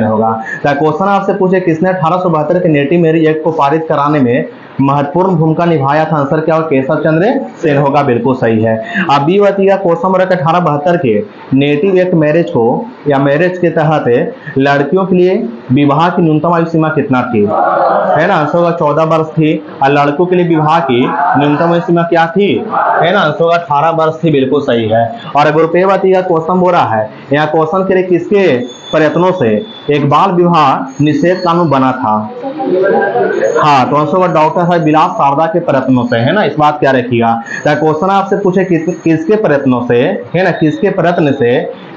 होगा। क्वेश्चन आपसे पूछे किसने 1872 के नेटिव मैरिज एक्ट को पारित कराने में महत्वपूर्ण भूमिका निभाया था, आंसर क्या होगा, केशव चंद्र सेन होगा, बिल्कुल सही है। अब बी बताइएगा क्वेश्चन नंबर 1872 के नेटिव एक्ट मैरिज को या मैरिज के तहत लड़कियों के लिए विवाह की न्यूनतम आयु सीमा कितना थी, है ना, आंसर होगा 14 वर्ष थी। और लड़कों के लिए विवाह की न्यूनतम आयु सीमा क्या थी, है ना, आंसर होगा 18 वर्ष थी, बिल्कुल सही है। और अगर रुपये बताइएगा क्वेश्चन बोल रहा है यहाँ क्वेश्चन के लिए किसके प्रयत्नों से एक बाल विवाह निषेध कानून बना था, हाँ तो आंसर होगा डॉक्टर साहब बिलास शारदा के प्रयत्नों से, है ना, इस बात क्या रखिएगा। क्वेश्चन आपसे पूछे किसके प्रयत्नों से, है ना, किसके प्रयत्न से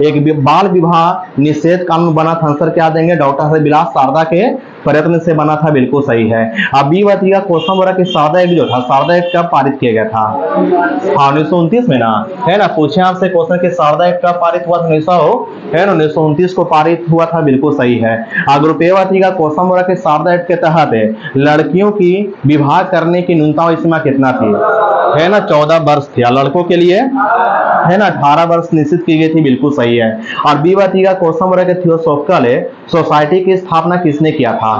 एक बाल विवाह निषेध कानून बना था, आंसर क्या देंगे, डॉक्टर साहब बिलास शारदा के प्रयत्न से बना था, बिल्कुल सही है। अब बी बताइएगा क्वेश्चन बोला कि शारदा एक्ट जो था, शारदा एक्ट कब पारित किया गया था, हाँ 1929 में ना, है ना, पूछे आपसे क्वेश्चन कि शारदा एक्ट कब पारित हुआ था, 1929 को पारित हुआ था, बिल्कुल सही है। अगर रुपये बताइएगा क्वेश्चन बोला कि शारदा एक्ट के तहत लड़कियों की विवाह करने की न्यूनतम आयु सीमा कितना थी, है ना, 14 वर्ष थी। लड़कों के लिए, है ना, 18 वर्ष निश्चित की गई थी, बिल्कुल सही है। और बी बताइएगा क्वेश्चन बोला कि थियोसॉफिकल सोसाइटी की स्थापना किसने किया था,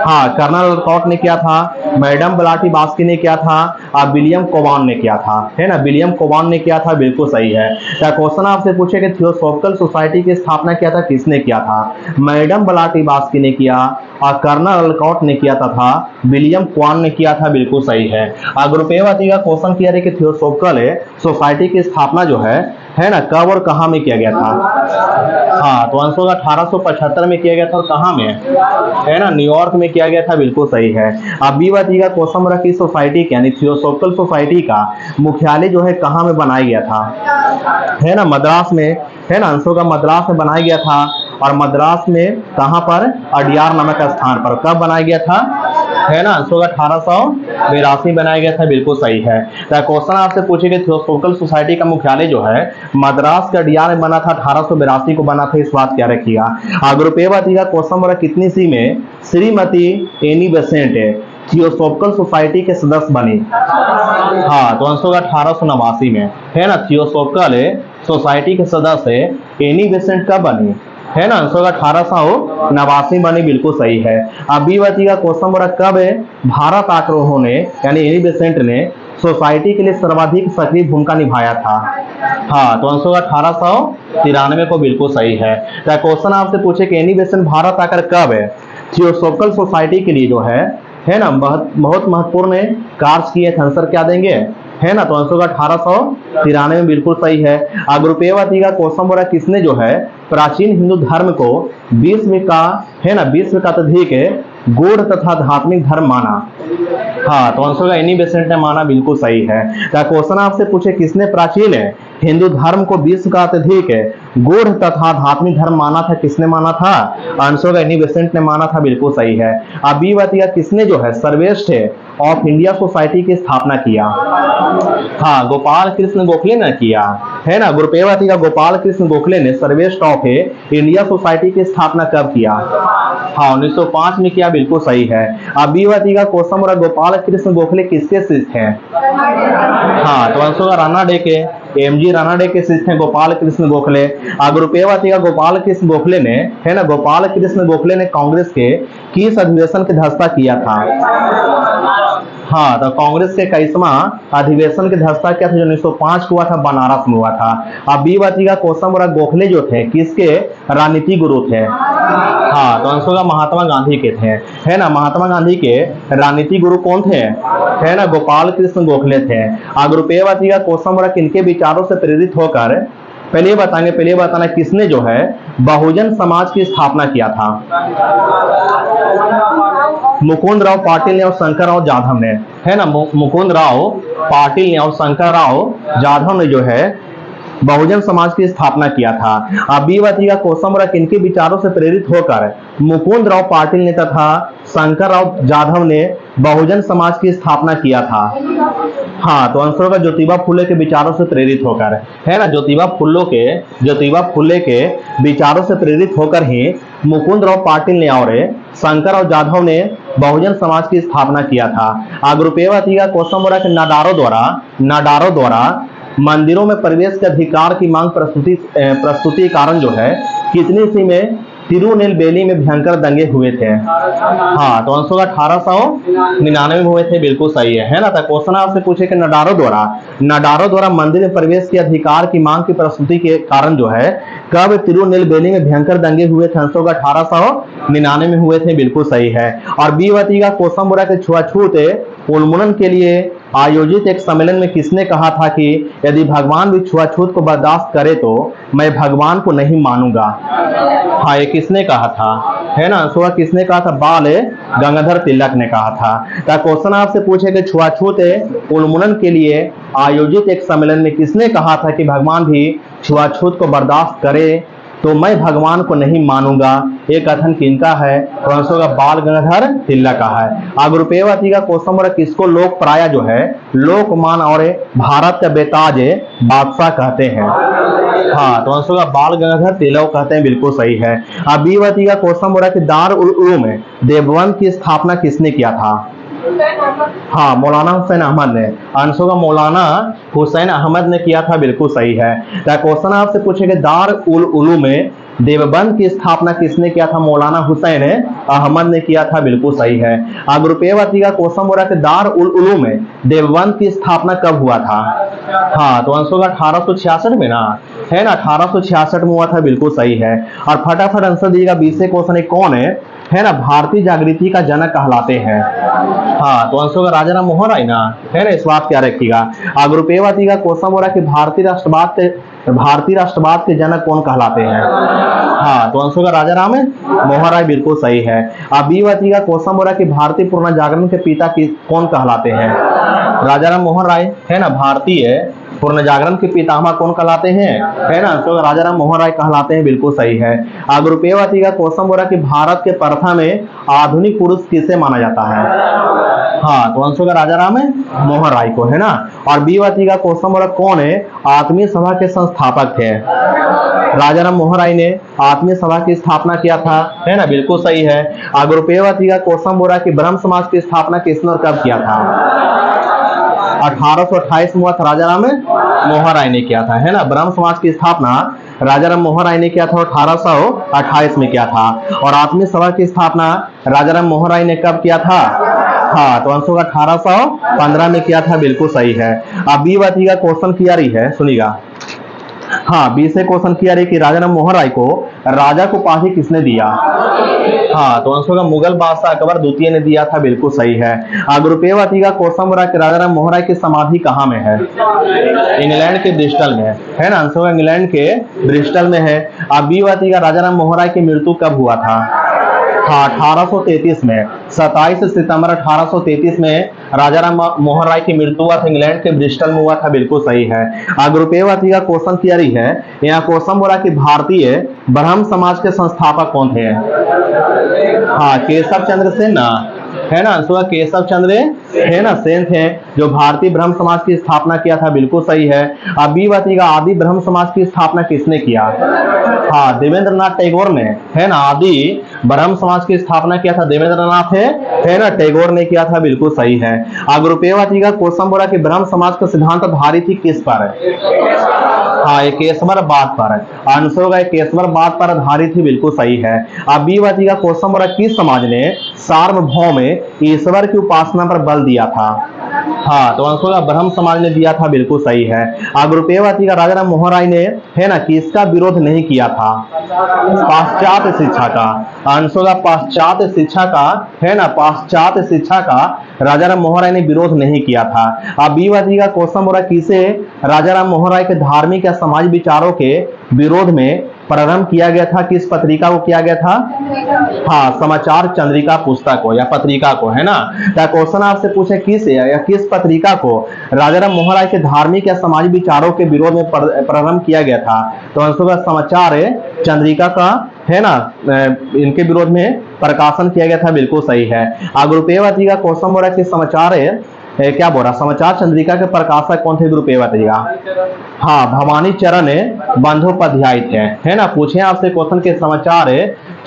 हाँ कर्नल वॉलकॉट ने किया था, मैडम ब्लाटी बास्की ने किया था, और विलियम कोबान ने किया था, है ना, विलियम कोबान ने किया था, बिल्कुल सही है। क्वेश्चन आपसे पूछे कि थियोसॉफिकल सोसाइटी की स्थापना किया था, किसने किया था, मैडम ब्लाटी बास्की ने किया, और कर्नल वॉलकॉट ने किया था, विलियम कोबान ने किया था, बिल्कुल सही है। अगर रुपये बताइएगा क्वेश्चन किया है कि थियोसॉफिकल सोसाइटी की स्थापना जो है ना, कब और कहां में किया गया था, हाँ तो आंसर होगा 1875 में किया गया था, और कहां में, है ना, न्यूयॉर्क में किया गया था, बिल्कुल सही है। अब बी बताइएगा क्वेश्चन नंबर की सोसाइटी यानी थियोसॉफिकल सोसाइटी का मुख्यालय जो है कहां में बनाया गया था, है ना, मद्रास में, है ना, आंसर होगा मद्रास में बनाया गया था। और मद्रास में कहां पर, अडियार नामक स्थान पर, कब बनाया गया था, है ना, आंसर होगा 1882 बनाया गया था, बिल्कुल सही है। क्वेश्चन आपसे पूछेगा थियोसॉफिकल सोसाइटी का मुख्यालय जो है मद्रास के अडियार में बना था, 1882 को बना था, इस बात क्या रखिएगा। अगर रुपये बताइएगा क्वेश्चन नंबर कितनी सी में Shrimati Annie Besant theosophical society के सदस्य बनी, हाँ तो आंसर होगा 1889 में, है ना, थियोसॉफिकल सोसाइटी के सदस्य एनी बेसेंट कब बनी, है ना, आंसर होगा 1889 बनी, बिल्कुल सही है। अब बी बताइएगा क्वेश्चन नंबर कब भारत आक्रोह ने यानी एनी बेसेंट ने सोसाइटी के लिए सर्वाधिक सक्रिय भूमिका निभाया था, हाँ तो आंसर होगा 1893 को, बिल्कुल सही है। क्वेश्चन आपसे पूछे कि एनी बेसेंट भारत आकर कब थियोसॉफिकल सोसाइटी के लिए जो है ना, बहुत महत्वपूर्ण कार्य किए थे, आंसर क्या देंगे, है ना, तो आंसर होगा 1893 में, बिल्कुल सही है। अगर रुपये बताइएगा क्वेश्चन बोला किसने जो है प्राचीन हिंदू धर्म को विश्व का, है ना, विश्व का अत्यधिक गूढ़ तथा धार्मिक धर्म माना, हाँ तो आंसर होगा एनी बेसेंट ने माना, बिल्कुल सही है। क्वेश्चन आपसे पूछे किसने प्राचीन हिंदू धर्म को विश्व का अत्यधिक गूढ़ तथा धार्मिक धर्म माना था, किसने माना था, आंसर होगा एनी बेसेंट ने माना था, बिल्कुल सही है। अब बी बताइएगा किसने जो है सर्वश्रेष्ठ ऑफ इंडिया सोसाइटी की स्थापना किया, हाँ गोपाल कृष्ण गोखले ने किया, है ना, रुपये बताइएगा गोपाल कृष्ण गोखले ने सर्वश्रेष्ठ ऑफ इंडिया सोसाइटी की स्थापना कब किया, हाँ 1905 में किया, बिल्कुल सही है। अब बी बताइएगा क्वेश्चन नंबर गोपाल कृष्ण गोखले किसके शिष्य हैं, हाँ तो आंसर होगा राणा डे के, एमजी राणा डे के शिष्य हैं गोपाल कृष्ण गोखले। अगर रुपये बताइएगा गोपाल कृष्ण गोखले ने, है ना, गोपाल कृष्ण गोखले ने कांग्रेस के किस अधिवेशन की अध्यक्षता किया था, हाँ तो कांग्रेस के 21वां अधिवेशन की अध्यक्षता किया था जो 1905 को हुआ था, बनारस में हुआ था। अब बी बताइएगा क्वेश्चन बोला गोखले जो थे किसके राजनीतिक गुरु थे, हाँ तो आंसर होगा महात्मा गांधी के थे, है ना, महात्मा गांधी के राजनीतिक गुरु कौन थे, है ना, गोपाल कृष्ण गोखले थे। अगर रुपये बताइएगा क्वेश्चन बोला किनके विचारों से प्रेरित होकर, पहले बताना किसने जो है बहुजन समाज की स्थापना किया था, मुकुंद राव पाटिल ने और शंकर राव जाधव ने, है ना, मुकुंद राव पाटिल ने और शंकर राव जाधव ने जो है बहुजन समाज की स्थापना किया था। अब बी बताइएगा क्वेश्चन बोला किनके विचारों से प्रेरित होकर मुकुंद राव पाटिल ने तथा शंकर राव जाधव ने बहुजन समाज की स्थापना किया था, हाँ तो आंसर होगा ज्योतिबा फुले के विचारों से प्रेरित होकर, है ना, ज्योतिबा फुले के विचारों से प्रेरित होकर ही मुकुंद राव पाटिल ने और शंकर राव जाधव ने बहुजन समाज की स्थापना किया था। अगर रुपये बताइएगा क्वेश्चन बोला कि नाडारो द्वारा मंदिरों में प्रवेश के अधिकार की मांग प्रस्तुति कारण जो है कितनी ईस्वी में तिरुनेलवेली में भयंकर दंगे हुए थे? हाँ, तो आंसर 1899 में हुए थे, बिल्कुल सही है ना। तो क्वेश्चन आपसे पूछे कि नडारो द्वारा मंदिर में प्रवेश के अधिकार की मांग की प्रस्तुति के कारण जो है कब तिरुनेलवेली में भयंकर दंगे हुए थे? आंसर 1899 में हुए थे, बिल्कुल सही है। और बी का क्वेश्चन बोला कि छुआछूत उन्मूलन के लिए आयोजित एक सम्मेलन में किसने कहा था कि यदि भगवान भी छुआछूत को बर्दाश्त करे तो मैं भगवान को नहीं मानूंगा? हाँ, ये किसने कहा था, है ना? आंसर किसने कहा था? बाल गंगाधर तिलक ने कहा था। तो क्वेश्चन आपसे पूछे कि छुआछूत उन्मूलन के लिए आयोजित एक सम्मेलन में किसने कहा था कि भगवान भी छुआछूत को बर्दाश्त करे तो मैं भगवान को नहीं मानूंगा? ये कथन किनका है? तो आंसर का बाल गंगाधर तिलक का है। अब रुपएवाती का क्वेश्चन बोला किसको लोक प्राय जो है लोकमान और भारत का बेताज बादशाह कहते हैं? हाँ, तो आंसर का बाल गंगाधर तिलक कहते हैं, बिल्कुल सही है। अब बी का क्वेश्चन बोला कि दारुल उलूम में देवबंद की स्थापना किसने किया था? हाँ, मौलाना हुसैन अहमद ने। आंसर का मौलाना हुसैन अहमद ने किया था, बिल्कुल सही है। तो क्वेश्चन आपसे पूछेंगे दारुल उलूम में देवबंद की स्थापना किसने किया था? मौलाना हुसैन अहमद ने किया था, बिल्कुल सही है। अब रुपएवाती का क्वेश्चन बोला कि दारुल उलूम में देवबंद की स्थापना कब हुआ था? हाँ, तो आंसर का 1866 में ना, है ना? 1866 में हुआ था, बिल्कुल सही है। और फटाफट आंसर दीजिएगा। 20 क्वेश्चन कौन है ना भारतीय जागृति का जनक कहलाते हैं? हाँ, तो आंसर का राजा राम मोहन राय ना, है ना? इस बात क्या रखिएगा। अब रुपएवाती का क्वेश्चन बोला कि भारतीय राष्ट्रवाद के जनक कौन कहलाते हैं? हाँ, तो आंसर का राजा राम मोहन राय, बिल्कुल सही है। अब बी का क्वेश्चन बोला कि भारतीय पुनर्जागरण के पिता कौन कहलाते हैं? राजा राम मोहन राय, है ना? भारतीय पुनर्जागरण के पितामह कौन कहलाते हैं? है ना? तो राजा राम मोहन राय कहलाते हैं, बिल्कुल सही है। अब रुपएवाती का क्वेश्चन बोला कि भारत के प्रथम आधुनिक पुरुष किसे माना जाता है? हाँ, तो आंसर का राजा राम मोहन राय को, है ना? और बी का क्वेश्चन बोला कौन आत्मीय सभा के संस्थापक थे? राजा राम मोहन राय ने आत्मीय सभा की स्थापना किया था, है ना? बिल्कुल सही है। अब रुपएवाती का क्वेश्चन बोला कि ब्रह्म समाज की स्थापना किसने और कब किया था? 1828 में हुआ था, राजा राम मोहन राय ने किया था, है ना? ब्रह्म समाज की स्थापना राजा राम मोहन राय ने किया था, 1828 में किया था। और आत्मीय सभा की स्थापना राजा राम मोहन राय ने कब किया था? हाँ, तो आंसर 1815 में किया था, बिल्कुल सही है। अब बी का क्वेश्चन किया रही है, सुनिएगा। हाँ, 20 क्वेश्चन किया रही कि राजा राम मोहन राय को राजा को उपाधि किसने दिया? हाँ, तो आंसर का मुगल बादशाह अकबर द्वितीय ने दिया था, बिल्कुल सही है। अब रुपएवाती का क्वेश्चन बोला कि राजा राम मोहन राय की समाधि कहाँ में है? इंग्लैंड के ब्रिस्टल में, है ना? आंसर इंग्लैंड के ब्रिस्टल में है। अब बी का राजा राम मोहन राय की मृत्यु कब हुआ था? हाँ, 1833 में 27 सितंबर 1833 में राजा राम मोहन राय की मृत्यु हुआ था, इंग्लैंड के ब्रिस्टल में हुआ था, बिल्कुल सही है। अब रुपएवाती का क्वेश्चन किया रही है, यहाँ क्वेश्चन बोला कि भारतीय ब्रह्म समाज के संस्थापक कौन थे? हाँ, केशव चंद्र सेन ना, है ना? आंसर केशव चंद्र, है ना, सेन थे जो भारतीय ब्रह्म समाज की स्थापना किया था, बिल्कुल सही है। अब बी का आदि ब्रह्म समाज की स्थापना किसने किया? हाँ, देवेंद्रनाथ टैगोर ने, है ना? आदि ब्रह्म समाज की स्थापना किया था देवेंद्रनाथ है ना? टैगोर ने किया था, बिल्कुल सही है। अब रुपएवाती का क्वेश्चन बोला कि ब्रह्म समाज का सिद्धांत आधारित थी किस पर? हाँ, ये केशवरवाद पर है। आंसर का केशवरवाद पर आधारित ही, बिल्कुल सही है। अब बी का क्वेश्चन बोला किस समाज ने सार्वभौम ईश्वर की उपासना पर बल दिया था? हाँ, तो आंसर का ब्रह्म समाज ने दिया था, बिल्कुल सही है। अब रुपएवाती का राजा राम मोहन राय ने, है ना, किसका विरोध नहीं किया था? पाश्चात्य शिक्षा का। आंसर का पाश्चात्य शिक्षा का, है ना? पाश्चात्य शिक्षा का राजा राम मोहन राय ने विरोध नहीं किया था। अब बी का क्वेश्चन बोला किसे राजा राम मोहन राय के धार्मिक या समाज विचारों के विरोध में प्रारंभ किया गया था? किस पत्रिका को किया गया था? हाँ, समाचार चंद्रिका पुस्तक को या पत्रिका को, है ना? तो क्वेश्चन आपसे पूछे किस या किस पत्रिका को राजा राम मोहन राय के धार्मिक या समाज विचारों के विरोध में प्रारंभ किया गया था? तो आंसर का समाचार चंद्रिका का, है ना, इनके विरोध में प्रकाशन किया गया था, बिल्कुल सही है। अब रुपएवाती का क्वेश्चन बोला कि समाचार क्या बोला? समाचार चंद्रिका के प्रकाशक कौन थे? रुपएवाती का, हाँ, भवानी चरण बंदोपाध्याय थे, है ना? पूछे आपसे क्वेश्चन के समाचार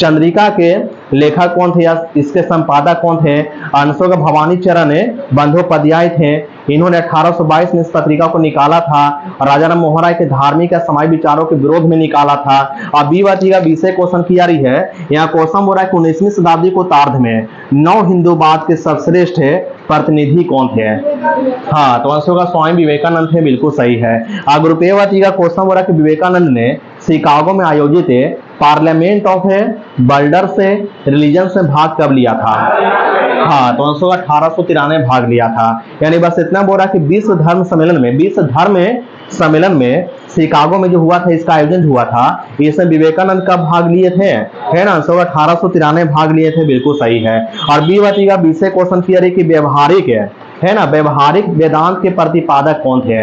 चंद्रिका के लेखक कौन थे या इसके संपादक कौन थे? आंसर का भवानी चरण बंदोपाध्याय थे। इन्होंने 1822 में इस पत्रिका को निकाला था और राजा राम मोहन राय के धार्मिक या सामाजिक विचारों के विरोध में निकाला था। अब बी का विषय क्वेश्चन की आ रही है, यहाँ क्वेश्चन हो रहा है कि 19वीं शताब्दी को उत्तरार्ध में नव हिंदूवाद के सर्वश्रेष्ठ प्रतिनिधि कौन थे? हाँ, तो आंसर होगा स्वामी विवेकानंद थे, बिल्कुल सही है। ग्रुप ए का क्वेश्चन हो रहा है कि विवेकानंद ने शिकागो में आयोजित पार्लियामेंट ऑफ बल्डर्स रिलीजन में भाग कब लिया था? हाँ, तो आंसर होगा 1893 भाग लिया था। यानी बस इतना बोल रहा कि विश्व धर्म सम्मेलन में शिकागो में जो हुआ था, इसका आयोजन हुआ था, इसमें विवेकानंद कब भाग लिए थे? है ना, आंसर होगा 1893 भाग लिए थे, बिल्कुल सही है। और बी का विषय क्वेश्चन किया रही कि व्यवहारिक है ना, व्यवहारिक वेदांत के प्रतिपादक कौन थे?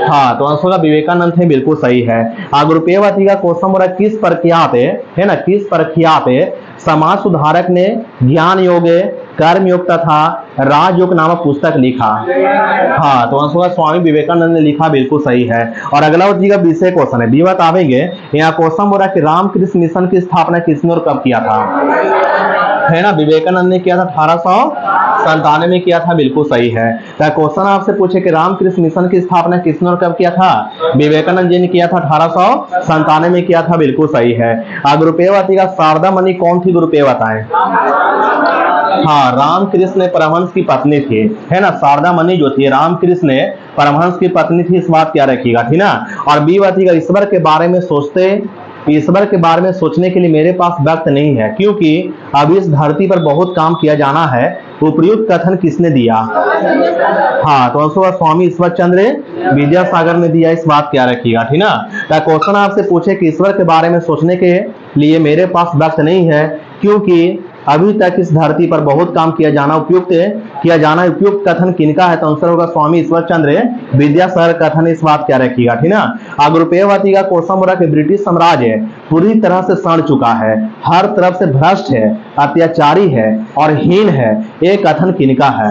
हाँ, तो आंसर होगा विवेकानंद थे, बिल्कुल सही है। ग्रुप ए का क्वेश्चन हो रहा है किस प्रख्यात है ना, किस प्रख्यात समाज सुधारक ने ज्ञान योग, कर्म योग तथा राजयोग नामक पुस्तक लिखा? हाँ, तो आंसर होगा स्वामी विवेकानंद ने लिखा, बिल्कुल सही है। और अगला जी का विषय क्वेश्चन है, बीवत आवेंगे। यहाँ क्वेश्चन हो रहा है कि रामकृष्ण मिशन की स्थापना किसने और कब किया था? है ना, विवेकानंद ने किया था, 1897 में किया था, बिल्कुल सही है। तो क्वेश्चन आपसे पूछे कि रामकृष्ण मिशन की स्थापना किसने और कब किया था? विवेकानंद जी ने किया था, 1897 में किया था, बिल्कुल सही है। ग्रुप ए का शारदा मणि कौन थी? ग्रुप ए बताएं। हाँ, रामकृष्ण परमहंस की पत्नी थी, है ना, शारदा मणि जो थी रामकृष्ण परमहंस की पत्नी थी, इस बात क्या रखिएगा, ठीक ना। और बी का ईश्वर के बारे में सोचने के लिए मेरे पास वक्त नहीं है, क्योंकि अब इस धरती पर बहुत काम किया जाना है। उपयुक्त कथन किसने दिया? हाँ, तो आंसर स्वामी ईश्वर चंद्र विद्यासागर ने दिया, इस बात क्या रखिएगा, ठीक ना। क्वेश्चन आपसे पूछे कि ईश्वर के बारे में सोचने के लिए मेरे पास वक्त नहीं है, क्योंकि अभी तक इस धरती पर बहुत काम किया जाना उपयुक्त कथन किनका है? तो आंसर होगा स्वामी ईश्वर चंद्र विद्यासागर कथन, इस बात क्या रखिएगा, ठीक ना। ग्रुप ए का क्वेश्चन हो रहा है कि ब्रिटिश साम्राज्य पूरी तरह से सड़ चुका है, हर तरफ से भ्रष्ट है, अत्याचारी है और हीन है, ये कथन किनका है?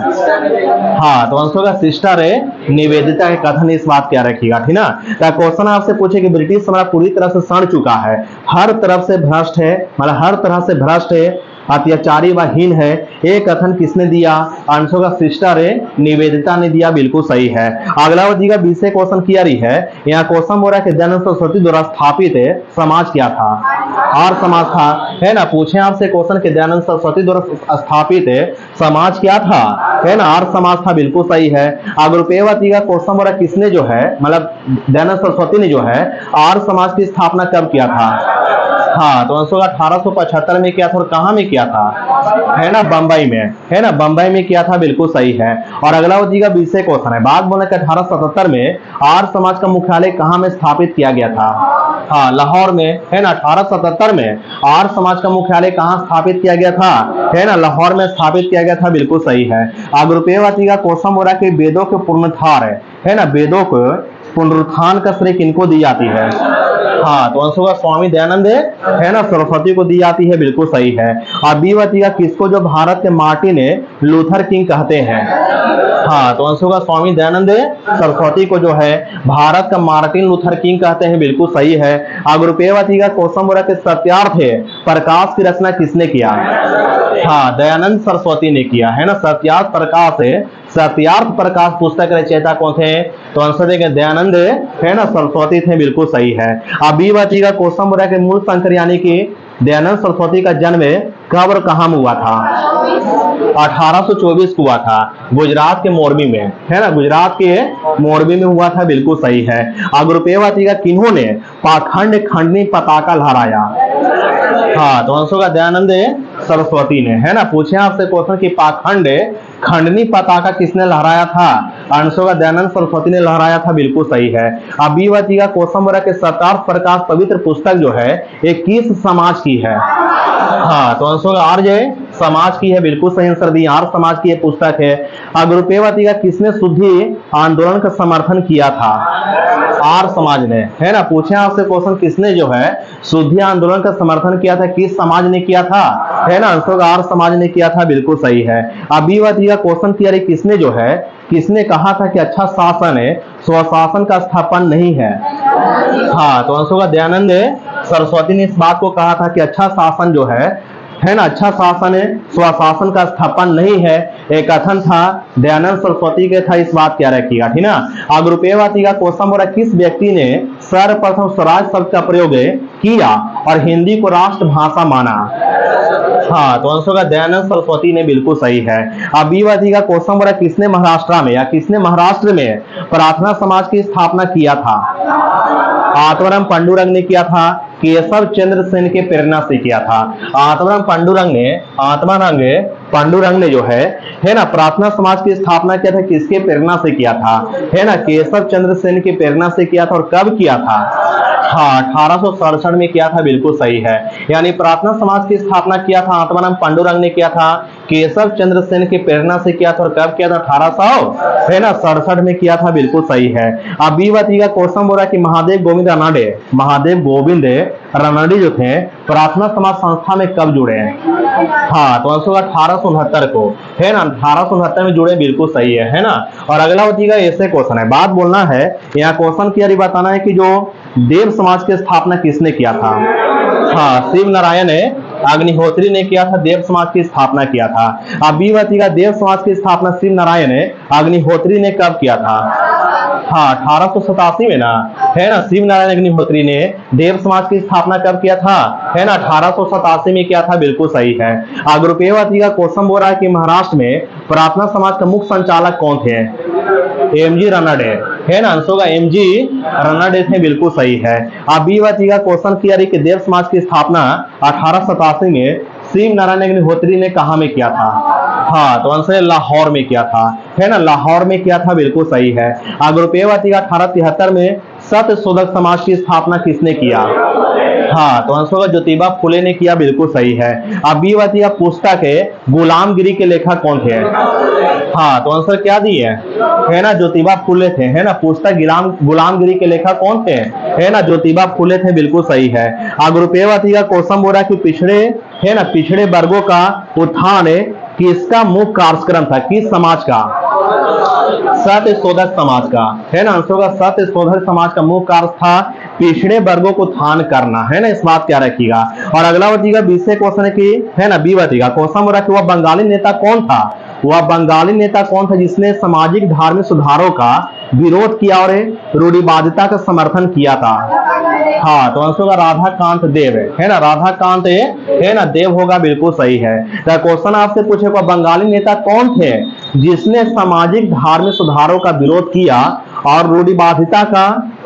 हाँ, तो आंसर होगा सिस्टर निवेदिता के कथन, इस बात क्या रखिएगा, ठीक ना। क्वेश्चन आपसे पूछे कि ब्रिटिश साम्राज्य पूरी तरह से सड़ चुका है, हर तरफ से भ्रष्ट है, मतलब हर तरह से भ्रष्ट है, अत्याचारी व हीन है, ये कथन किसने दिया? आंसर का सिस्टर निवेदिता ने दिया, बिल्कुल सही है। अगला जी का विषय क्वेश्चन किया रही है, यहाँ क्वेश्चन हो रहा है कि दयानंद सरस्वती द्वारा स्थापित समाज क्या था? आर्य समाज था, है ना। पूछे आपसे क्वेश्चन कि दयानंद सरस्वती द्वारा स्थापित समाज क्या था? है ना, आर्य समाज था, बिल्कुल सही है। ग्रुप ए का क्वेश्चन हो रहा है किसने जो है, मतलब दयानंद सरस्वती ने जो है आर्य समाज की स्थापना कब किया था? हाँ, तो आंसर 1875 में किया था, और कहाँ में किया था? है ना, बंबई में, है ना, बंबई में किया था, बिल्कुल सही है। और अगला जी का विषय क्वेश्चन है, बात बोले कि 1877 में आर्य समाज का मुख्यालय कहाँ में स्थापित किया गया था? हाँ, लाहौर में, है ना। 1877 में आर्य समाज का मुख्यालय कहाँ स्थापित किया गया था? है ना, लाहौर में स्थापित किया गया था, बिल्कुल सही है। ग्रुप ए का क्वेश्चन हो रहा है कि वेदों के पुनरुत्थान है ना, वेदों को पुनरुत्थान का श्रेय किनको दी जाती है? हाँ, तो आंसर होगा स्वामी दयानंद है ना, सरस्वती को दी जाती है, बिल्कुल सही है। और बी का किसको जो भारत के मार्टिन लूथर किंग कहते हैं? हाँ, तो आंसर होगा स्वामी दयानंद सरस्वती को जो है भारत का मार्टिन लूथर किंग कहते हैं, बिल्कुल सही है। ग्रुप ए का क्वेश्चन हो रहा है कि सत्यार्थ प्रकाश की रचना किसने किया? हाँ, दयानंद सरस्वती ने किया, है ना। सत्यार्थ प्रकाश पुस्तक रचयिता कौन थे? तो आंसर देंगे दयानंद है ना, सरस्वती थे, बिल्कुल सही है। अब बी का क्वेश्चन हो रहा है कि मूल शंकर यानी कि दयानंद सरस्वती का जन्म कब और कहां में हुआ था? 1824 को हुआ था, गुजरात के मोरबी में, है ना, गुजरात के मोरबी में हुआ था, बिल्कुल सही है। ग्रुप ए का किन्होंने पाखंड खंडनी पताका लहराया? हाँ, तो आंसर का दयानंद सरस्वती ने, है ना। पूछे आपसे क्वेश्चन की पाखंड खंडनी पताका किसने लहराया था? आंसर का दयानंद सरस्वती ने लहराया था, बिल्कुल सही है। अब बी का क्वेश्चन हो रहा है कि सत्यार्थ प्रकाश पवित्र पुस्तक जो है ये किस समाज की है? हाँ, तो आंसर का आर्य समाज की है, बिल्कुल सही आंसर दी, आर्य समाज की ये पुस्तक है। ग्रुप ए का किसने शुद्धि आंदोलन का समर्थन किया था? आर्य समाज ने, है ना। पूछे आपसे क्वेश्चन किसने जो है शुद्धि आंदोलन का समर्थन किया था, किस समाज ने किया था? है ना, आंसर का आर्य समाज ने किया था, बिल्कुल सही है। अब बी का क्वेश्चन किया रही किसने जो है, किसने कहा था कि अच्छा शासन स्वशासन का स्थापन नहीं है? हाँ, तो आंसर का दयानंद सरस्वती ने इस बात को कहा था कि अच्छा शासन जो है है ना, अच्छा शासन है, स्वशासन का स्थापन नहीं है, एक कथन था दयानंद सरस्वती के था, इस बात क्या रखिएगा, ठीक ना। अगर रुपये का क्वेश्चन बोला किस व्यक्ति ने सर्वप्रथम स्वराज शब्द का प्रयोग किया और हिंदी को राष्ट्रभाषा माना? हाँ, तो आंसर का दयानंद सरस्वती ने, बिल्कुल सही है। अब बी का क्वेश्चन बोला किसने महाराष्ट्र में या किसने महाराष्ट्र में प्रार्थना समाज की स्थापना किया था? आत्माराम पांडुरंग ने किया था, केशव चंद्र सेन के प्रेरणा से किया था। आत्माराम पांडुरंग ने जो है ना, प्रार्थना समाज की स्थापना किया था, किसके प्रेरणा से किया था? है ना, केशव चंद्र सेन की प्रेरणा से किया था। और कब किया था? हाँ, 1867 में किया था, बिल्कुल सही है। यानी प्रार्थना समाज की स्थापना किया था आत्माराम पांडुरंग ने किया था, केशव चंद्र सेन की प्रेरणा से किया था। और कब किया था? 1867 में किया था, बिल्कुल सही है। अब बी का क्वेश्चन बोला कि महादेव गोविंद रानडे जो थे प्रार्थना समाज संस्था में कब जुड़े हैं? हाँ, तो आंसर 1869 को, है ना, 1869 में जुड़े, बिल्कुल सही है ना। और अगला होती है ऐसे क्वेश्चन है, बात बोलना है यहाँ, क्वेश्चन की यारी बताना है कि जो देव समाज की स्थापना किसने किया था? हाँ, शिव नारायण अग्निहोत्री ने किया था, देव समाज की स्थापना किया था। अब बी का देव समाज की स्थापना शिव नारायण अग्निहोत्री ने कब किया था? हाँ, 1887 में ना, है ना, शिव नारायण अग्निहोत्री ने देव समाज की स्थापना कब किया था? है ना, 1887 में किया था, बिल्कुल सही है। अगर रुपये का क्वेश्चन बोल रहा है कि महाराष्ट्र में प्रार्थना समाज का मुख्य संचालक कौन थे? एमजी रानडे, है ना, आंसर का एमजी रानडे थे, बिल्कुल सही है। अब बी का क्वेश्चन किया कि देव समाज की स्थापना 1887 में शिव नारायण अग्निहोत्री ने कहा में किया था? हाँ, तो आंसर लाहौर में किया था, है ना, लाहौर में किया था, बिल्कुल सही है। अगर रुपये का 1873 में सत्य शोधक समाज की स्थापना किसने किया? हाँ, तो आंसर का ज्योतिबा फुले ने किया, बिल्कुल सही है। अब बी का पुस्तक है गुलामगिरी के लेखक कौन थे? हाँ, तो आंसर क्या दी है ना, ज्योतिबा फुले थे, है ना, पुस्तक गुलामगिरी के लेखक कौन थे? है ना, ज्योतिबा फुले थे, बिल्कुल सही है। अगर रुपये का क्वेश्चन बोला कि पिछड़े वर्गों का उत्थान किसका मुख्य कार्यक्रम था? किस समाज का? सत्य शोधक समाज का, है ना, आंसर का सत्य शोधक समाज का मुख्य कार्य था पिछड़े वर्गों को उत्थान करना, है ना, इस बात क्या रखिएगा। और अगला बतिएगा 20 क्वेश्चन है कि, है ना, बी बतिएगा क्वेश्चन बोला कि वह बंगाली नेता कौन था? वह बंगाली नेता कौन था जिसने सामाजिक धार्मिक सुधारों का विरोध किया और रूढ़िवादिता का समर्थन किया था? हाँ, तो आंसर का राधाकांत देव है ना, राधाकांत है ना, देव होगा, बिल्कुल सही है। तो क्वेश्चन आपसे पूछेगा बंगाली नेता कौन थे जिसने सामाजिक धार्मिक सुधारों का विरोध किया और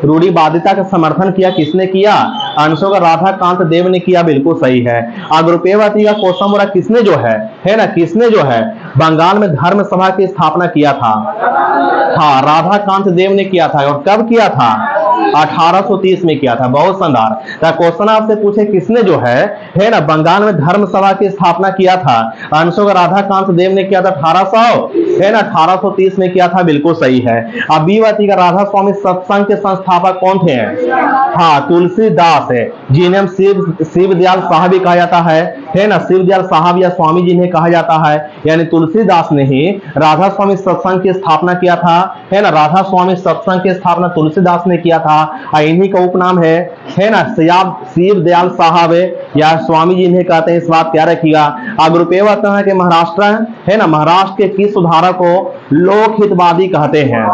रूढ़िवादिता का समर्थन किया? किसने किया? आंसर का राधाकांत देव ने किया, बिल्कुल सही है। अगर रुपये का क्वेश्चन बोला किसने जो है ना, किसने जो है बंगाल में धर्म सभा की स्थापना किया था? हाँ, राधाकांत देव ने किया था। और कब किया था? 1830 में किया था, बहुत शानदार। तो क्वेश्चन आपसे पूछे किसने जो है ना, बंगाल में धर्म सभा की स्थापना किया था? आंसर का राधाकांत देव ने किया था, 1830 में किया था, बिल्कुल सही है। अब बी का राधा स्वामी सत्संग के संस्थापक कौन थे? हाँ, तुलसीदास है, जिन्हें हम शिव दयाल साहब भी कहा जाता है ना, शिव दयाल साहब या स्वामी जिन्हें कहा जाता है, यानी तुलसीदास ने ही राधा स्वामी सत्संग की स्थापना किया था, है ना, राधा स्वामी सत्संग की स्थापना तुलसीदास ने किया था। इन्हीं का उपनाम है ना, शिव दयाल साहब या स्वामी जी इन्हें कहते हैं, इस बात क्या रखिएगा। अगर रुपये है कि महाराष्ट्र है ना, महाराष्ट्र के किस सुधारक को लोकहितवादी कहते हैं?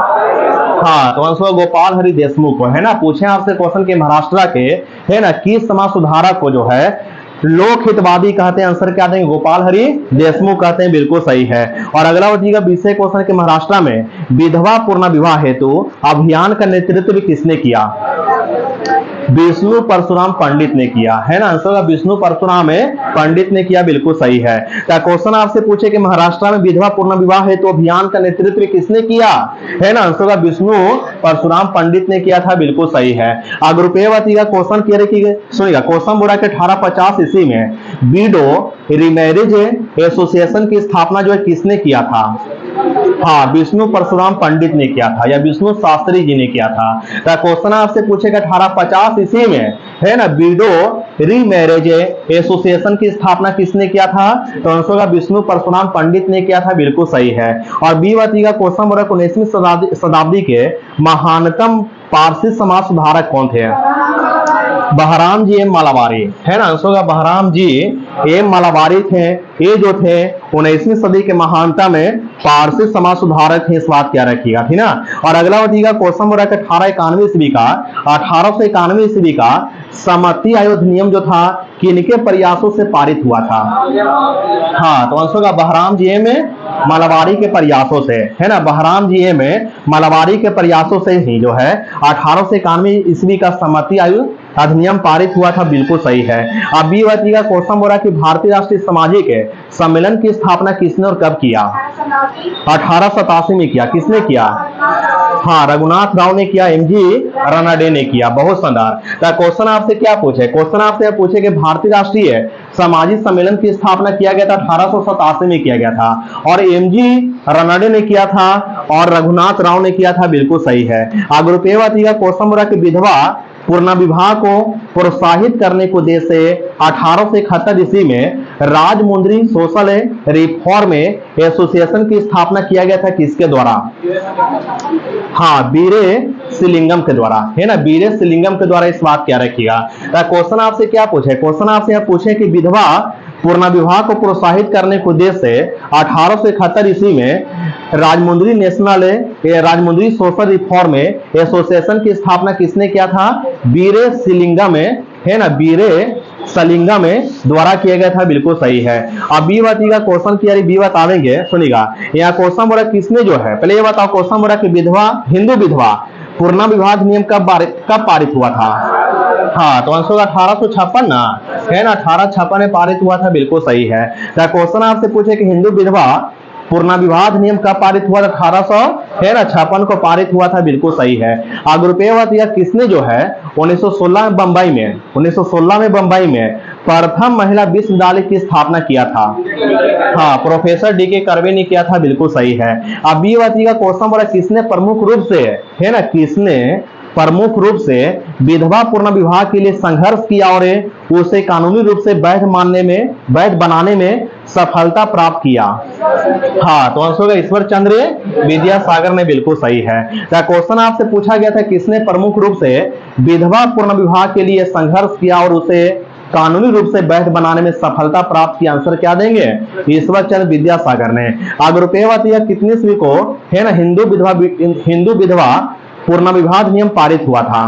हाँ, तो आंसर गोपाल हरि देशमुख को, है ना, पूछे आपसे क्वेश्चन के महाराष्ट्र के, है ना, किस समाज सुधारक को जो है लोकहितवादी कहते हैं? आंसर क्या देंगे? गोपाल हरि देशमुख कहते हैं, बिल्कुल सही है। और अगला बतिएगा 20 क्वेश्चन के महाराष्ट्र में विधवा पूर्ण विवाह हेतु अभियान का नेतृत्व किसने किया? विष्णु परशुराम पंडित ने किया, है ना, आंसर का विष्णु परशुराम पंडित ने किया, बिल्कुल सही है। क्या क्वेश्चन आपसे पूछे कि महाराष्ट्र में विधवा पूर्ण विवाह हेतु अभियान का नेतृत्व किसने किया? है ना, आंसर का विष्णु परशुराम पंडित ने किया था, बिल्कुल सही है। अगर रुपये का क्वेश्चन किया सुनिएगा, क्वेश्चन बोला कि 1850 ईस्वी में बीडो रीमैरिज एसोसिएशन की स्थापना जो है किसने किया था? हाँ, विष्णु परशुराम पंडित ने किया था या विष्णु शास्त्री जी ने किया था। तो क्वेश्चन आपसे पूछेगा 1850 ईस्वी में, है ना, बीडो रीमैरिज एसोसिएशन की स्थापना किसने किया था? तो आंसर का विष्णु परशुराम पंडित ने किया था, बिल्कुल सही है। और बी का क्वेश्चन बोला 19वीं शताब्दी के महानतम पारसी समाज सुधारक कौन थे? बहराम जी एम मालाबारी, है ना, आंसर होगा बहराम जी एम मालाबारी थे। ये जो थे 19वीं सदी के महानता में पारसी समाज सुधारक थे, इस बात क्या रखिएगा, ठीक ना। और अगला बताइएगा क्वेश्चन बोला कि 1891 ईस्वी का सहमति आयोग अधिनियम जो था किनके प्रयासों से पारित हुआ था। हाँ, तो आंसर होगा बहराम जी में मालाबारी के प्रयासों से, है ना, बहराम जी में मालाबारी के प्रयासों से ही जो है 1891 ईस्वी का सहमति आयोग अधिनियम पारित हुआ था, बिल्कुल सही है। अब बी बताइएगा क्वेश्चन बोला कि भारतीय राष्ट्रीय सामाजिक सम्मेलन की स्थापना किसने और कब किया। 1887 में किया, किसने किया। हाँ, रघुनाथ राव ने किया, एमजी रानाडे ने किया, बहुत शानदार। तो क्वेश्चन आपसे क्या पूछे, क्वेश्चन आपसे पूछे कि भारतीय राष्ट्रीय सामाजिक सम्मेलन की स्थापना किया गया था 1887 में किया गया था, और एमजी रानाडे ने किया था और रघुनाथ राव ने किया था, बिल्कुल सही है। अगर रुपये बताइएगा क्वेश्चन बोला कि विधवा पुनर्विवाह को प्रोत्साहित करने के उद्देश्य से 1871 ईस्वी में राजमुंद्री सोशल रिफॉर्म एसोसिएशन की स्थापना किया गया था, किसके द्वारा। हाँ, बीरे सिलिंगम के द्वारा, है ना, बीरे सिलिंगम के द्वारा, इस बात क्या रखिएगा। क्वेश्चन आपसे क्या पूछे, क्वेश्चन आपसे यह पूछे कि विधवा पुनर्विवाह को प्रोत्साहित करने के उद्देश्य से 1871 ईस्वी में राजमुंद्री सोशल रिफॉर्म एसोसिएशन की स्थापना किसने किया था। बीरे सिलिंगम में, है ना, बीरे सलिंगा में द्वारा किया गया था, बिल्कुल सही है। अब बी बताइएगा क्वेश्चन की यारी बी बतावेंगे, सुनिएगा। यहाँ क्वेश्चन बोला किसने जो है, पहले ये बताओ, क्वेश्चन बोला कि विधवा हिंदू विधवा पुनर्विवाह अधिनियम कब पारित हुआ था। हाँ, तो आंसर 1856 ना, है ना, 1856 में पारित हुआ था, बिल्कुल सही है। तो क्वेश्चन आपसे पूछे कि हिंदू विधवा पुनर्विवाह अधिनियम कब पारित हुआ था, 1856 को पारित हुआ था, बिल्कुल सही है। अगर रुपये बताइए किसने जो है 1916 में बंबई में प्रथम महिला विश्वविद्यालय की स्थापना किया था। हाँ, प्रोफेसर डी.के. कर्वे ने किया था, बिल्कुल सही है। अब ये बताइएगा क्वेश्चन बोला किसने प्रमुख रूप से, है ना, किसने प्रमुख रूप से विधवा पुनर्विवाह के लिए संघर्ष किया और उसे कानूनी रूप से वैध बनाने में सफलता प्राप्त किया। हाँ, तो आंसर होगा ईश्वर चंद्र विद्यासागर ने, बिल्कुल सही है। क्वेश्चन आपसे पूछा गया था किसने प्रमुख रूप से विधवा पुनर्विवाह के लिए संघर्ष किया और उसे कानूनी रूप से वैध बनाने में सफलता प्राप्त की, आंसर क्या देंगे, ईश्वर चंद्र विद्यासागर ने। अगर रुपये बताइए कितनी ईस्वी को, है ना, हिंदू विधवा पुनर्विवाह अधिनियम पारित हुआ था।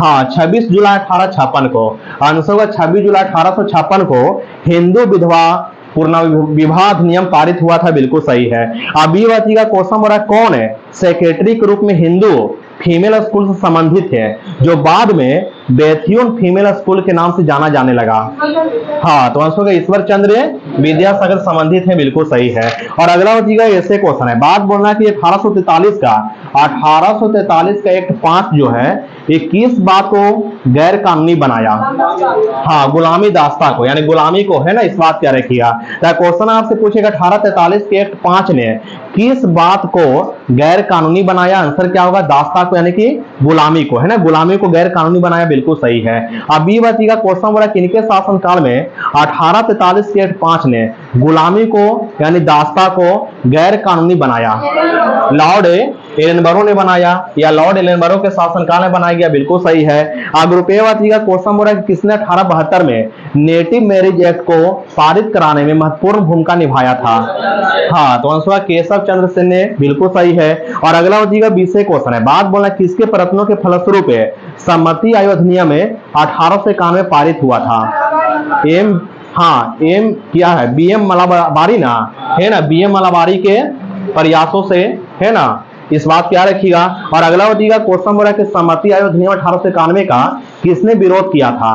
हाँ, 26 जुलाई 1856 को, आंसर होगा 26 जुलाई 1856 को हिंदू विधवा पुनर्विवाह अधिनियम पारित हुआ था, बिल्कुल सही है। अब ये बताइएगा क्वेश्चन बोला कौन है सेक्रेटरी के रूप में हिंदू फीमेल स्कूल से संबंधित है, जो बाद में बेथियोन फीमेल स्कूल के नाम से जाना जाने लगा। हाँ, तो आंसर होगा ईश्वर चंद्र विद्यासागर संबंधित है, बिल्कुल सही है। और अगला बताइएगा ऐसे क्वेश्चन है, बात बोलना कि 1843 का एक्ट 5 जो है ये किस बात को गैर कानूनी बनाया। हाँ, गुलामी दास्ता को, यानी गुलामी को, है ना, इस बात क्या रखिएगा। क्वेश्चन आपसे पूछेगा 1843 के एक्ट 5 ने किस बात को गैर कानूनी बनाया, आंसर क्या होगा, दास्ता को, यानी कि गुलामी को, है ना, गुलामी को गैर कानूनी बनाया, बिल्कुल सही है। अब ये बताइएगा क्वेश्चन बोला किनके शासनकाल में 1843 के एक्ट 5 ने गुलामी को यानी दास्ता को गैर कानूनी बनाया। लॉर्ड एलनबरो ने बनाया या लॉर्ड एलनबरो के शासनकाल में बनाया गया, बिल्कुल सही है। अब रुपये बताइएगा क्वेश्चन बोला कि किसने 1872 में नेटिव मैरिज एक्ट को पारित कराने में महत्वपूर्ण भूमिका निभाया था। हाँ, तो आंसर केशव चंद्र सेन ने, बिल्कुल सही है। और अगला बताइएगा 20 क्वेश्चन है, बात बोलना किसके प्रयत्नों के फलस्वरूप सहमति आयोग अधिनियम 1891 में पारित हुआ था। एम क्या है, बीएम मलाबारी ना, है ना, बीएम मलाबारी के प्रयासों से, है ना, इस बात क्या रखिएगा। और अगला बताइएगा क्वेश्चन बोला कि सहमति आयोग अधिनियम 1891 का किसने विरोध किया था।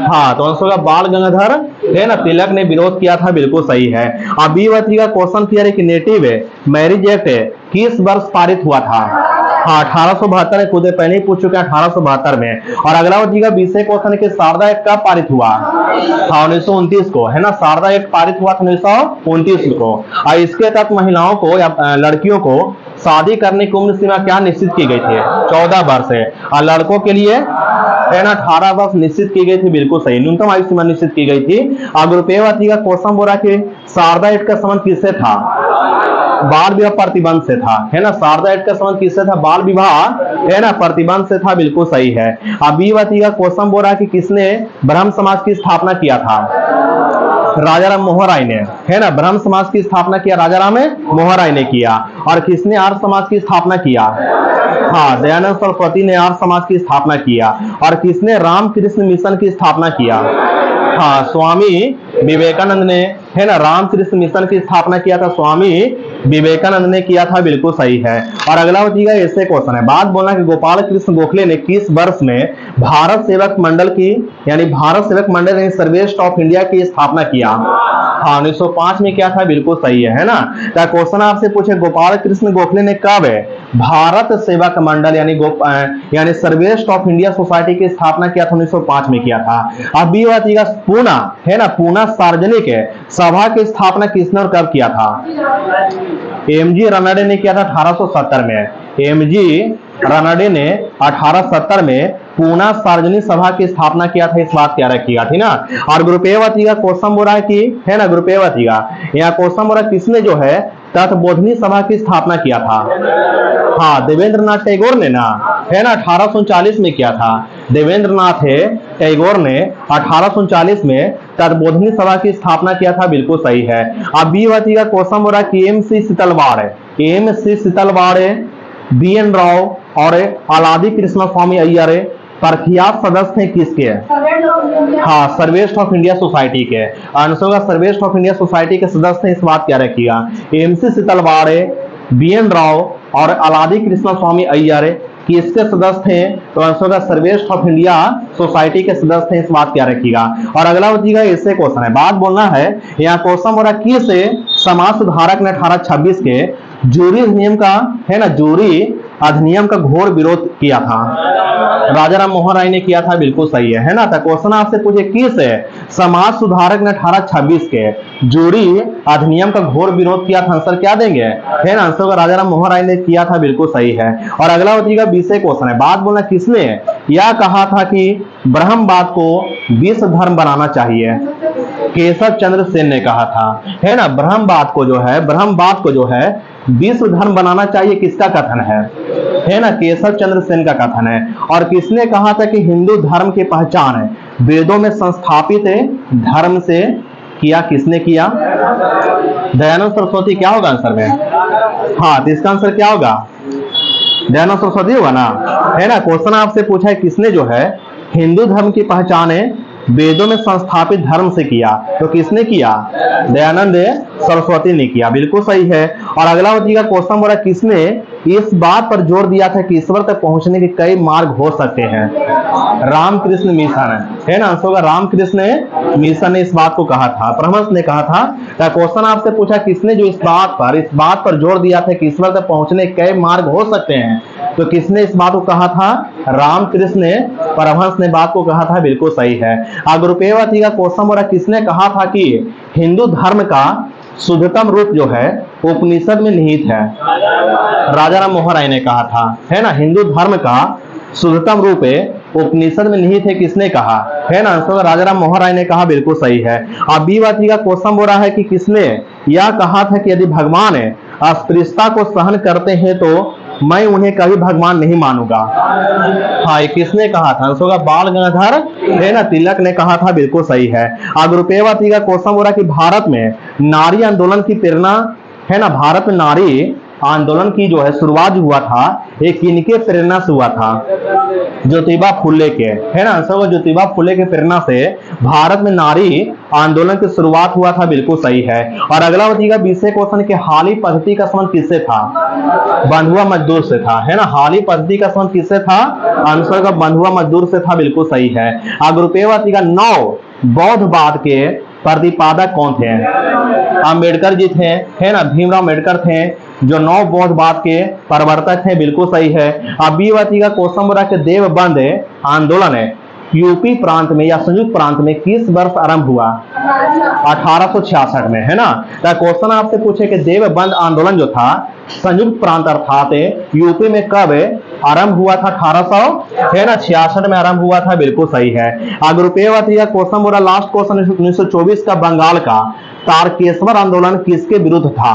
हाँ, तो आंसर होगा बाल गंगाधर, है ना, तिलक ने विरोध किया था, बिल्कुल सही है। अब ये बताइएगा क्वेश्चन किया है कि नेटिव मैरिज एक्ट किस वर्ष पारित हुआ था। हाँ, 1872 खुद पहले ही पूछ चुके हैं, 1872 में। और अगला बताइएगा 20 क्वेश्चन के शारदा एक्ट कब पारित हुआ। हाँ, 1929 को, है ना, शारदा एक्ट पारित हुआ था 1929 को। और इसके तहत महिलाओं को या लड़कियों को शादी करने की उम्र सीमा क्या निश्चित की गई थी, 14 वर्ष है। और लड़कों के लिए, है ना, 18 वर्ष निश्चित की गई थी, बिल्कुल सही, न्यूनतम आयु सीमा निश्चित की गई थी। अब रुपये बताइएगा क्वेश्चन बोला कि शारदा एक्ट का संबंध किससे था। बाल विवाह प्रतिबंध से था, है ना। शारदा एक्ट का संबंध किससे था? बाल विवाह, है ना, प्रतिबंध से था, बिल्कुल सही है। अब बी बाती का क्वेश्चन बोल रहा है कि किसने ब्रह्म समाज की स्थापना किया था? राजा राम मोहन राय ने, है ना। ब्रह्म समाज की स्थापना किया राजा राम मोहन राय ने किया। और किसने आर्य समाज की स्थापना किया? हाँ, दयानंद सरस्वती ने आर्य समाज की स्थापना किया। और किसने रामकृष्ण मिशन की स्थापना किया? हाँ, स्वामी विवेकानंद ने, है ना, रामकृष्ण मिशन की स्थापना किया था, स्वामी विवेकानंद ने किया था, बिल्कुल सही है। और अगला होगा ऐसे क्वेश्चन है, बात बोलना कि गोपाल कृष्ण गोखले ने किस वर्ष में भारत सेवक मंडल की, यानी भारत सेवक मंडल यानी सर्वेश ऑफ इंडिया की स्थापना किया? हाँ, 1905 में क्या था, बिल्कुल सही है ना। तो क्वेश्चन आपसे पूछे गोपाल कृष्ण गोखले ने कब भारत सेवक मंडल यानी सर्वेश ऑफ इंडिया सोसाइटी की स्थापना किया था? 1905 में किया था। अब भी बात पूना, है ना, पूना सार्वजनिक सभा की स्थापना किसने और कब किया था? एमजी रनडे ने किया था 1870 में। एमजी रनडे ने 1870 में पूना सार्वजनिक सभा की स्थापना किया था, इस बात क्या रखिएगा, ठीक ना। और ग्रुप ए वती का क्वेश्चन बोल रहा है कि, है ना, ग्रुप ए वती का यहाँ क्वेश्चन बोल रहा है किसने जो है तत्बोधनी सभा की स्थापना किया था? हाँ, देवेंद्र नाथ टैगोर ने ना, है ना, 1839 में किया था। देवेंद्र नाथ टैगोर ने 1839 में तत्बोधनी सभा की स्थापना किया था, बिल्कुल सही है। अब बी वती का क्वेश्चन बोल रहा है कि एम.सी. सीतलवाड़, बी.एन. राव और अलादी कृष्ण स्वामी अय्यर प्रख्यात सदस्य हैं किसके? हाँ, सर्वेश ऑफ इंडिया सोसाइटी के। आंसर का सर्वेश ऑफ इंडिया सोसाइटी के सदस्य हैं, इस बात क्या रखिएगा। एम.सी. सीतलवाड़, बी.एन. राव और अलादी कृष्ण स्वामी अय्यर किसके सदस्य हैं? तो आंसर का सर्वेश ऑफ इंडिया सोसाइटी के सदस्य हैं, इस बात क्या रखिएगा। और अगला होगा ऐसे क्वेश्चन है, बात बोलना है यहाँ क्वेश्चन हो रहा है किस समाज सुधारक ने 1826 के जूरी अधिनियम का, है ना, जूरी अधिनियम का घोर विरोध किया था? राजा राम मोहन राय ने किया था, बिल्कुल सही है ना। तो क्वेश्चन आपसे पूछे किस समाज सुधारक ने 1826 के जूरी अधिनियम का घोर विरोध किया था? आंसर क्या देंगे, है ना, आंसर का राजा राम मोहन राय ने किया था, बिल्कुल सही है। और अगला होगा विषय क्वेश्चन है, बात बोलना किसने यह कहा था कि ब्रह्मवाद को विश्व धर्म बनाना चाहिए? केशव चंद्र सेन ने कहा था, है ना। ब्रह्मवाद को जो है विश्व धर्म बनाना चाहिए, किसका कथन है ना, केशव चंद्र सेन का कथन है। और किसने कहा था कि हिंदू धर्म की पहचान वेदों में संस्थापित धर्म से किया? किसने किया? दयानंद सरस्वती। क्या होगा आंसर में? हाँ, तो इसका आंसर क्या होगा? दयानंद सरस्वती होगा ना, है ना। क्वेश्चन आपसे पूछा है किसने जो है हिंदू धर्म की पहचान वेदों में संस्थापित धर्म से किया? तो किसने किया? दयानंद सरस्वती ने किया, बिल्कुल सही है। और अगला होगा क्वेश्चन बोला किसने इस बात पर जोर दिया था कि ईश्वर तक पहुंचने के कई मार्ग हो सकते हैं? रामकृष्ण मिशन, है ना। आंसर होगा रामकृष्ण मिशन ने इस बात को कहा था, परमहंस ने कहा था। क्वेश्चन आपसे पूछा किसने जो इस बात पर जोर दिया था कि ईश्वर तक पहुंचने के कई मार्ग हो सकते हैं? तो किसने इस बात को कहा था? रामकृष्ण परमहंस ने बात को कहा था, बिल्कुल सही है। ग्रुप ए का क्वेश्चन बोला किसने कहा था कि हिंदू धर्म का शुद्धतम रूप जो है उपनिषद में निहित है? राजा राम मोहन राय ने कहा था, है ना। हिंदू धर्म का शुद्धतम रूप उपनिषद में निहित है, किसने कहा? है ना, आंसर राजा राम मोहन राय ने कहा, बिल्कुल सही है। अब बी बात का क्वेश्चन बोल रहा है कि किसने यह कहा था कि यदि भगवान अस्पृश्यता को सहन करते हैं तो मैं उन्हें कभी भगवान नहीं मानूंगा? हाँ, ये किसने कहा था? आंसर का बाल गंगाधर, है ना, तिलक ने कहा था, बिल्कुल सही है। ग्रुप ए का क्वेश्चन बोला कि भारत में नारी आंदोलन की प्रेरणा, है ना, भारत में नारी आंदोलन की जो है शुरुआत हुआ था एक किनके प्रेरणा से हुआ था? ज्योतिबा फुले के, है ना। आंसर ज्योतिबा फुले के प्रेरणा से भारत में नारी आंदोलन की शुरुआत हुआ था, बिल्कुल सही है। और अगला होगा विषय क्वेश्चन के हाली पद्धति का संबंध किससे था? बंधुआ मजदूर से था, है ना। हाली पद्धति का संबंध किससे था? आंसर का बंधुआ मजदूर से था, बिल्कुल सही है। ग्रुप ए का 9 बौद्धवाद के प्रतिपादक कौन थे? अंबेडकर जी थे, है ना। भीमराव अम्बेडकर थे जो 9 बौद्धवाद के प्रवर्तक थे, बिल्कुल सही है। अब बी वाती का क्वेश्चन बोला कि देवबंद आंदोलन यूपी प्रांत में या संयुक्त प्रांत में किस वर्ष आरंभ हुआ? 1866 में, है ना। तो क्वेश्चन आपसे पूछे कि देवबंद आंदोलन जो था संयुक्त प्रांत अर्थात यूपी में कब आरंभ हुआ था? 1866 में आरंभ हुआ था, बिल्कुल सही है। ग्रुप ए का क्वेश्चन बोला लास्ट क्वेश्चन 1924 का बंगाल का तारकेश्वर आंदोलन किसके विरुद्ध था?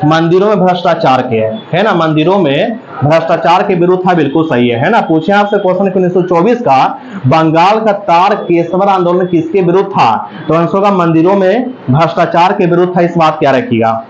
मंदिरों में भ्रष्टाचार के, है ना, मंदिरों में भ्रष्टाचार के विरुद्ध था, बिल्कुल सही है ना। पूछे आपसे क्वेश्चन 1924 का बंगाल का तारकेश्वर आंदोलन किसके विरुद्ध था? तो आंसर होगा मंदिरों में भ्रष्टाचार के विरुद्ध था। इस बात क्या रखिएगा।